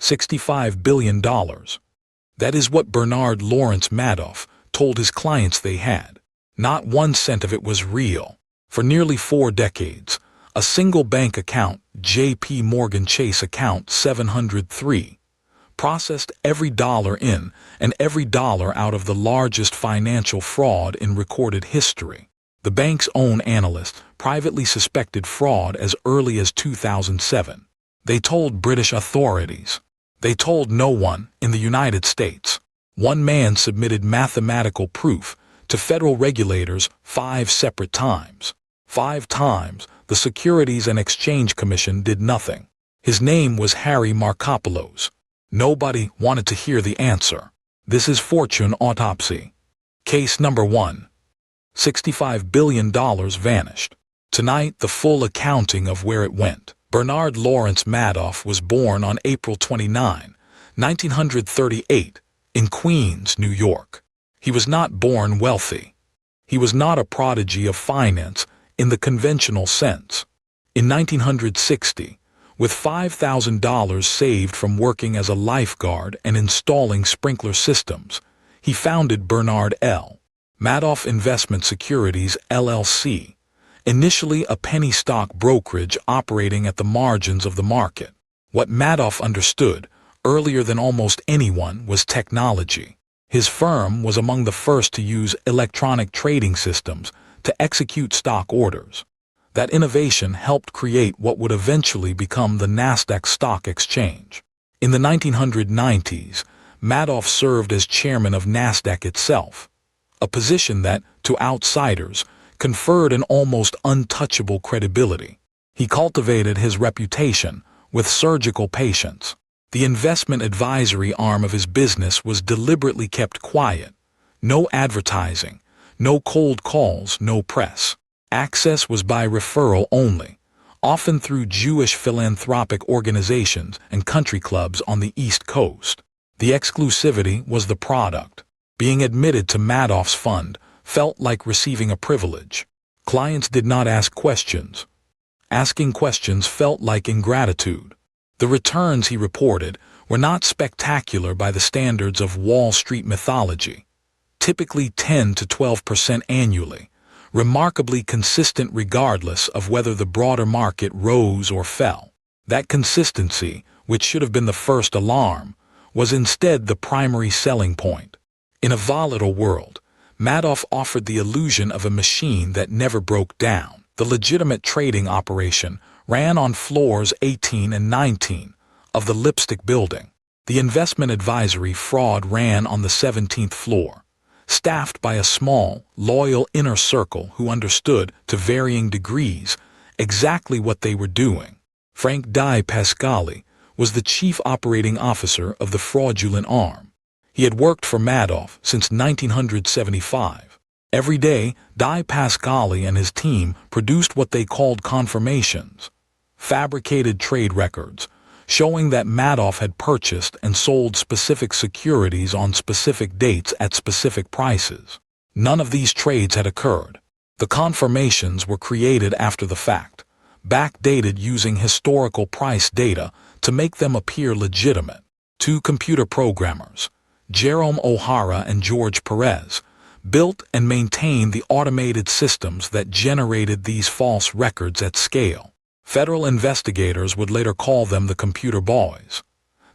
$65 billion. That is what Bernard Lawrence Madoff told his clients they had. Not 1 cent of it was real. For nearly 4 decades, a single bank account, J.P. Morgan Chase account 703, processed every dollar in and every dollar out of the largest financial fraud in recorded history. The bank's own analysts privately suspected fraud as early as 2007. They told British authorities. They told no one in the United States. One man submitted mathematical proof to federal regulators 5 separate times. 5 times, the Securities and Exchange Commission did nothing. His name was Harry Markopolos. Nobody wanted to hear the answer. This is Fortune Autopsy. Case number 1. $65 billion vanished. Tonight, the full accounting of where it went. Bernard Lawrence Madoff was born on April 29, 1938, in Queens, New York. He was not born wealthy. He was not a prodigy of finance in the conventional sense. In 1960, with $5,000 saved from working as a lifeguard and installing sprinkler systems, he founded Bernard L. Madoff Investment Securities, LLC, initially a penny stock brokerage operating at the margins of the market. What Madoff understood, earlier than almost anyone, was technology. His firm was among the first to use electronic trading systems to execute stock orders. That innovation helped create what would eventually become the Nasdaq Stock Exchange. In the 1990s, Madoff served as chairman of Nasdaq itself, a position that, to outsiders, conferred an almost untouchable credibility. He cultivated his reputation with surgical patience. The investment advisory arm of his business was deliberately kept quiet. No advertising, no cold calls, no press. Access was by referral only, often through Jewish philanthropic organizations and country clubs on the East Coast. The exclusivity was the product. Being admitted to Madoff's fund felt like receiving a privilege. Clients did not ask questions. Asking questions felt like ingratitude. The returns, he reported, were not spectacular by the standards of Wall Street mythology, typically 10 to 12% annually, remarkably consistent regardless of whether the broader market rose or fell. That consistency, which should have been the first alarm, was instead the primary selling point. In a volatile world, Madoff offered the illusion of a machine that never broke down. The legitimate trading operation ran on floors 18 and 19 of the Lipstick Building. The investment advisory fraud ran on the 17th floor, staffed by a small, loyal inner circle who understood, to varying degrees, exactly what they were doing. Frank Di Pasquale was the chief operating officer of the fraudulent arm. He had worked for Madoff since 1975. Every day, Di Pasquale and his team produced what they called confirmations, fabricated trade records, showing that Madoff had purchased and sold specific securities on specific dates at specific prices. None of these trades had occurred. The confirmations were created after the fact, backdated using historical price data to make them appear legitimate. 2 computer programmers, Jerome O'Hara and George Perez, built and maintained the automated systems that generated these false records at scale. Federal investigators would later call them the computer boys.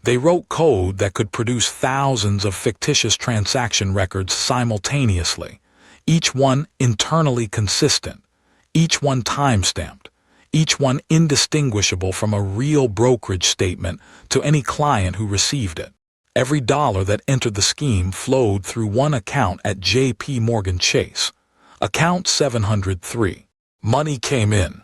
They wrote code that could produce thousands of fictitious transaction records simultaneously, each one internally consistent, each one time-stamped, each one indistinguishable from a real brokerage statement to any client who received it. Every dollar that entered the scheme flowed through one account at J.P. Morgan Chase, account 703. Money came in.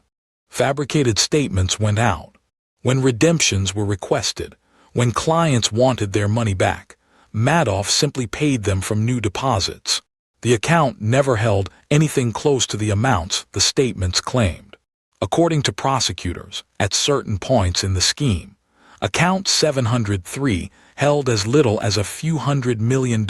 Fabricated statements went out. When redemptions were requested, when clients wanted their money back, Madoff simply paid them from new deposits. The account never held anything close to the amounts the statements claimed. According to prosecutors, at certain points in the scheme, account 703 held as little as a few $100 million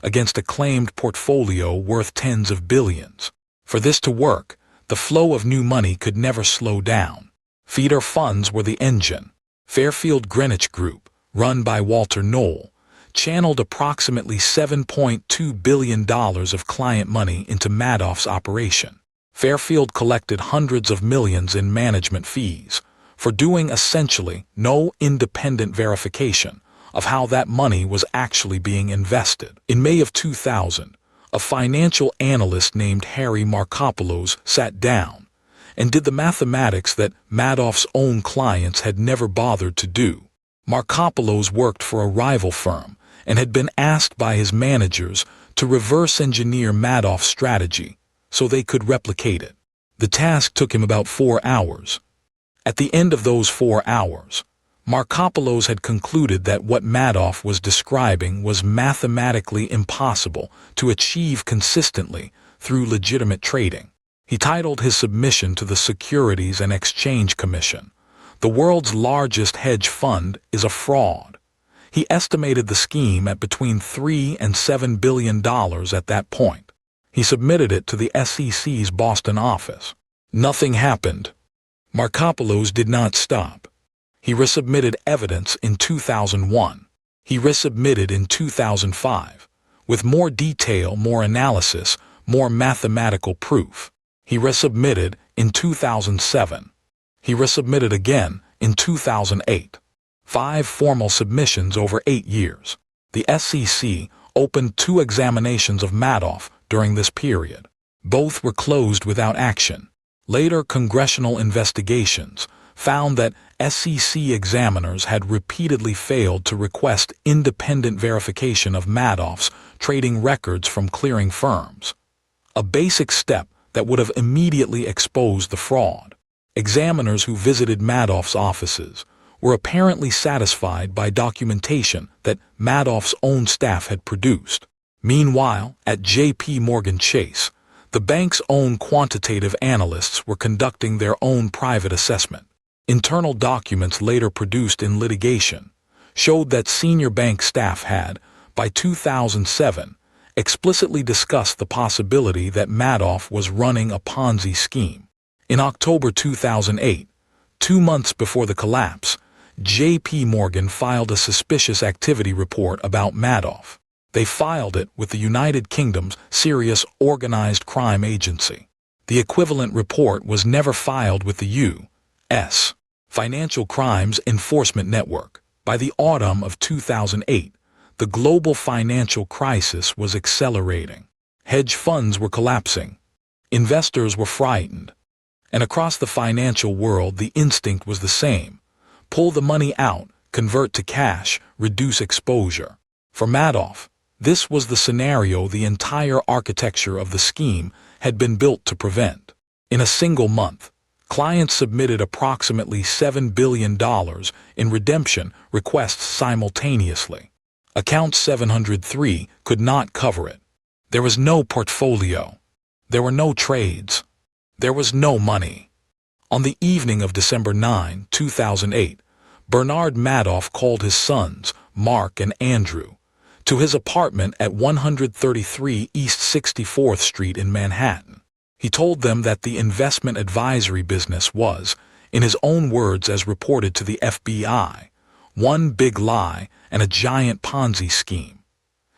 against a claimed portfolio worth tens of billions. For this to work, the flow of new money could never slow down. Feeder funds were the engine. Fairfield Greenwich Group, run by Walter Knoll, channeled approximately $7.2 billion of client money into Madoff's operation. Fairfield collected hundreds of millions in management fees for doing essentially no independent verification of how that money was actually being invested. In May of 2000, a financial analyst named Harry Markopolos sat down and did the mathematics that Madoff's own clients had never bothered to do. Markopolos worked for a rival firm and had been asked by his managers to reverse engineer Madoff's strategy so they could replicate it. The task took him about 4 hours. At the end of those 4 hours, Markopolos had concluded that what Madoff was describing was mathematically impossible to achieve consistently through legitimate trading. He titled his submission to the Securities and Exchange Commission, "The world's largest hedge fund is a fraud." He estimated the scheme at between $3 and $7 billion at that point. He submitted it to the SEC's Boston office. Nothing happened. Markopolos did not stop. He resubmitted evidence in 2001. He resubmitted in 2005, with more detail, more analysis, more mathematical proof. He resubmitted in 2007. He resubmitted again in 2008. 5 formal submissions over 8 years. The SEC opened 2 examinations of Madoff during this period. Both were closed without action. Later congressional investigations found that SEC examiners had repeatedly failed to request independent verification of Madoff's trading records from clearing firms, a basic step that would have immediately exposed the fraud. Examiners who visited Madoff's offices were apparently satisfied by documentation that Madoff's own staff had produced. Meanwhile, at J.P. Morgan Chase, the bank's own quantitative analysts were conducting their own private assessment. Internal documents later produced in litigation showed that senior bank staff had, by 2007, explicitly discussed the possibility that Madoff was running a Ponzi scheme. In October 2008, 2 months before the collapse, J.P. Morgan filed a suspicious activity report about Madoff. They filed it with the United Kingdom's Serious Organized Crime Agency. The equivalent report was never filed with the U.S. Financial Crimes Enforcement Network. By the autumn of 2008, the global financial crisis was accelerating. Hedge funds were collapsing. Investors were frightened. And across the financial world, the instinct was the same: pull the money out, convert to cash, reduce exposure. For Madoff, this was the scenario the entire architecture of the scheme had been built to prevent. In a single month, clients submitted approximately $7 billion in redemption requests simultaneously. Account 703 could not cover it. There was no portfolio. There were no trades. There was no money. On the evening of December 9, 2008, Bernard Madoff called his sons, Mark and Andrew, to his apartment at 133 East 64th Street in Manhattan. He told them that the investment advisory business was, in his own words as reported to the FBI, one big lie and a giant Ponzi scheme.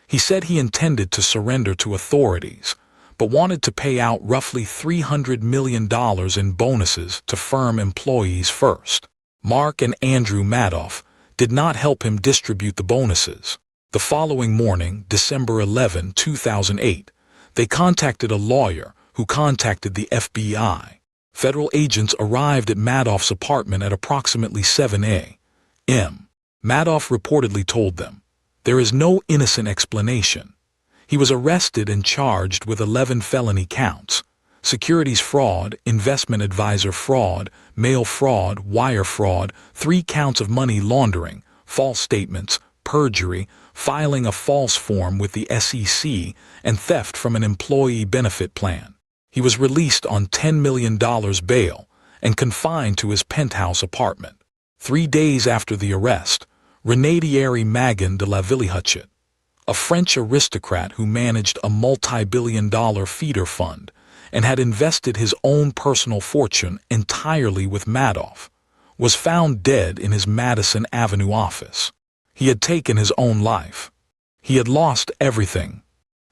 He said he intended to surrender to authorities, but wanted to pay out roughly $300 million in bonuses to firm employees first. Mark and Andrew Madoff did not help him distribute the bonuses. The following morning, December 11, 2008, they contacted a lawyer who contacted the FBI. Federal agents arrived at Madoff's apartment at approximately 7 a.m. Madoff reportedly told them, "There is no innocent explanation." He was arrested and charged with 11 felony counts: securities fraud, investment advisor fraud, mail fraud, wire fraud, 3 counts of money laundering, false statements, perjury, filing a false form with the SEC, and theft from an employee benefit plan. He was released on $10 million bail and confined to his penthouse apartment. 3 days after the arrest, René Thierry Magan de la Villehuchet, a French aristocrat who managed a multi-billion-dollar feeder fund and had invested his own personal fortune entirely with Madoff, was found dead in his Madison Avenue office. He had taken his own life. He had lost everything.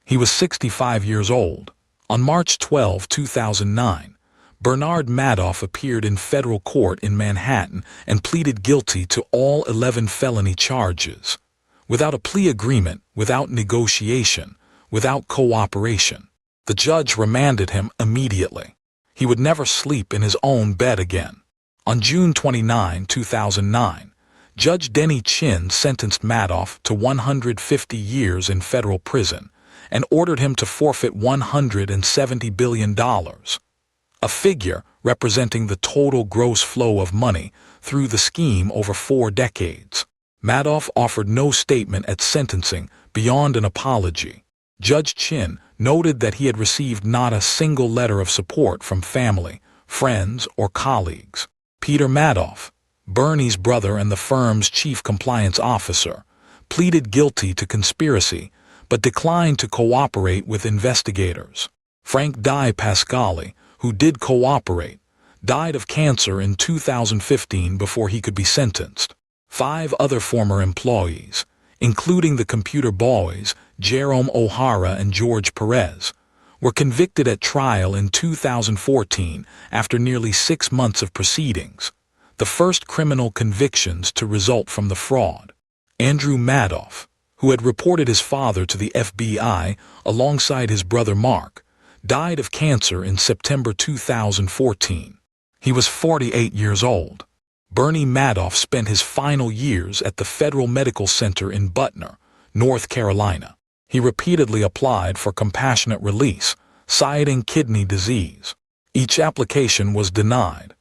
He was 65 years old. On March 12, 2009, Bernard Madoff appeared in federal court in Manhattan and pleaded guilty to all 11 felony charges, without a plea agreement, without negotiation, without cooperation. The judge remanded him immediately. He would never sleep in his own bed again. On June 29, 2009, Judge Denny Chin sentenced Madoff to 150 years in federal prison and ordered him to forfeit $170 billion, a figure representing the total gross flow of money through the scheme over 4 decades. Madoff offered no statement at sentencing beyond an apology. Judge Chin noted that he had received not a single letter of support from family, friends, or colleagues. Peter Madoff, Bernie's brother and the firm's chief compliance officer, pleaded guilty to conspiracy but declined to cooperate with investigators. Frank Di Pasquale, who did cooperate, died of cancer in 2015 before he could be sentenced. 5 other former employees, including the computer boys Jerome O'Hara and George Perez, were convicted at trial in 2014 after nearly 6 months of proceedings, the first criminal convictions to result from the fraud. Andrew Madoff, who had reported his father to the FBI alongside his brother Mark, died of cancer in September 2014. He was 48 years old. Bernie Madoff spent his final years at the Federal Medical Center in Butner, North Carolina. He repeatedly applied for compassionate release, citing kidney disease. Each application was denied.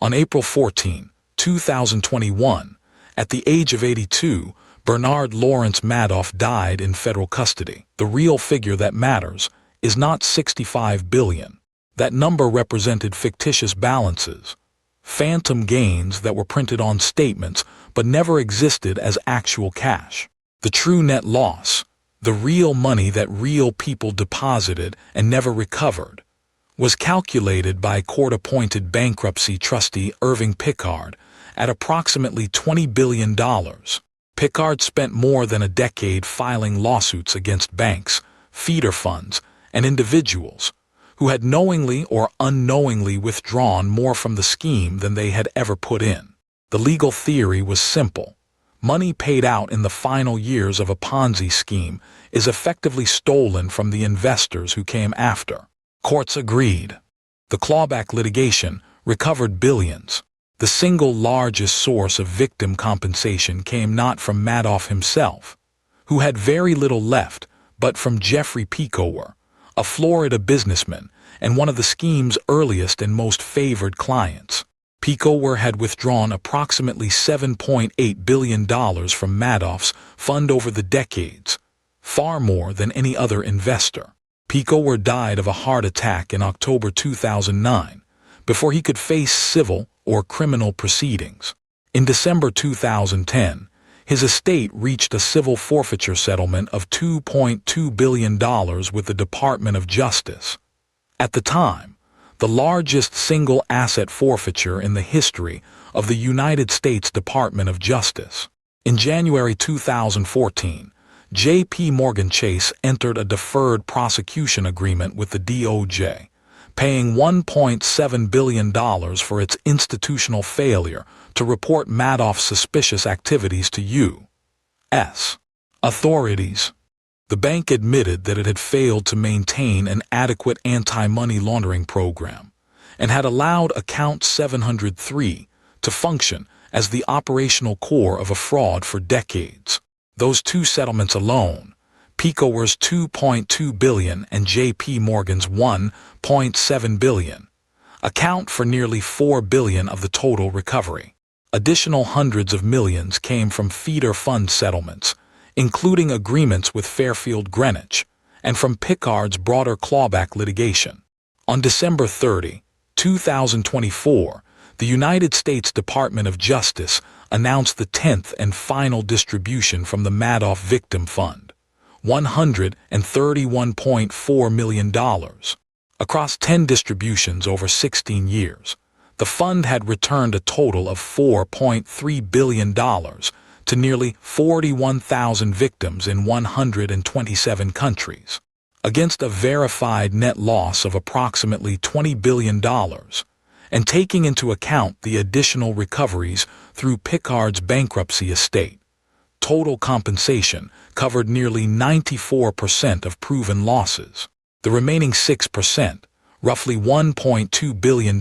On April 14, 2021, at the age of 82, Bernard Lawrence Madoff died in federal custody. The real figure that matters is not $65 billion. That number represented fictitious balances, phantom gains that were printed on statements but never existed as actual cash. The true net loss, the real money that real people deposited and never recovered, was calculated by court-appointed bankruptcy trustee Irving Pickard at approximately $20 billion. Pickard spent more than a decade filing lawsuits against banks, feeder funds, and individuals who had knowingly or unknowingly withdrawn more from the scheme than they had ever put in. The legal theory was simple. Money paid out in the final years of a Ponzi scheme is effectively stolen from the investors who came after. Courts agreed. The clawback litigation recovered billions. The single largest source of victim compensation came not from Madoff himself, who had very little left, but from Jeffrey Picower, a Florida businessman and one of the scheme's earliest and most favored clients. Picower had withdrawn approximately $7.8 billion from Madoff's fund over the decades, far more than any other investor. Picower died of a heart attack in October 2009, before he could face civil or criminal proceedings. In December 2010, his estate reached a civil forfeiture settlement of $2.2 billion with the Department of Justice. At the time, the largest single asset forfeiture in the history of the United States Department of Justice. In January 2014, J.P. Morgan Chase entered a deferred prosecution agreement with the DOJ, paying $1.7 billion for its institutional failure to report Madoff's suspicious activities to U.S. authorities. The bank admitted that it had failed to maintain an adequate anti-money laundering program and had allowed Account 703 to function as the operational core of a fraud for decades. Those 2 settlements alone, Picower's $2.2 billion and J.P. Morgan's $1.7 billion, account for nearly $4 billion of the total recovery. Additional hundreds of millions came from feeder fund settlements, including agreements with Fairfield Greenwich, and from Pickard's broader clawback litigation. On December 30, 2024, the United States Department of Justice announced the 10th and final distribution from the Madoff Victim Fund, $131.4 million. Across 10 distributions over 16 years, the fund had returned a total of $4.3 billion to to nearly 41,000 victims in 127 countries, against a verified net loss of approximately $20 billion, and taking into account the additional recoveries through Picard's bankruptcy estate. Total compensation covered nearly 94% of proven losses. The remaining 6%, roughly $1.2 billion,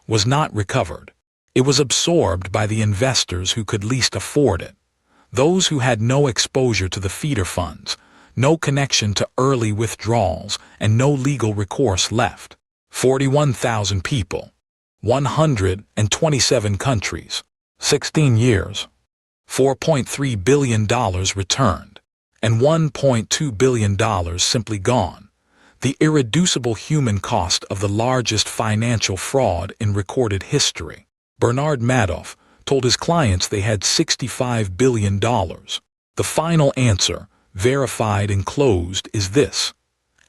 was not recovered. It was absorbed by the investors who could least afford it, those who had no exposure to the feeder funds, no connection to early withdrawals, and no legal recourse left. 41,000 people, 127 countries, 16 years, $4.3 billion returned, and $1.2 billion simply gone. The irreducible human cost of the largest financial fraud in recorded history. Bernard Madoff told his clients they had $65 billion. The final answer, verified and closed, is this.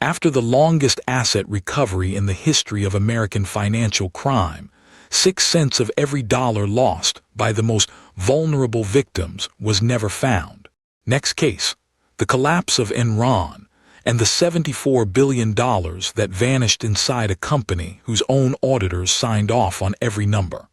After the longest asset recovery in the history of American financial crime, 6 cents of every dollar lost by the most vulnerable victims was never found. Next case, the collapse of Enron and the $74 billion that vanished inside a company whose own auditors signed off on every number.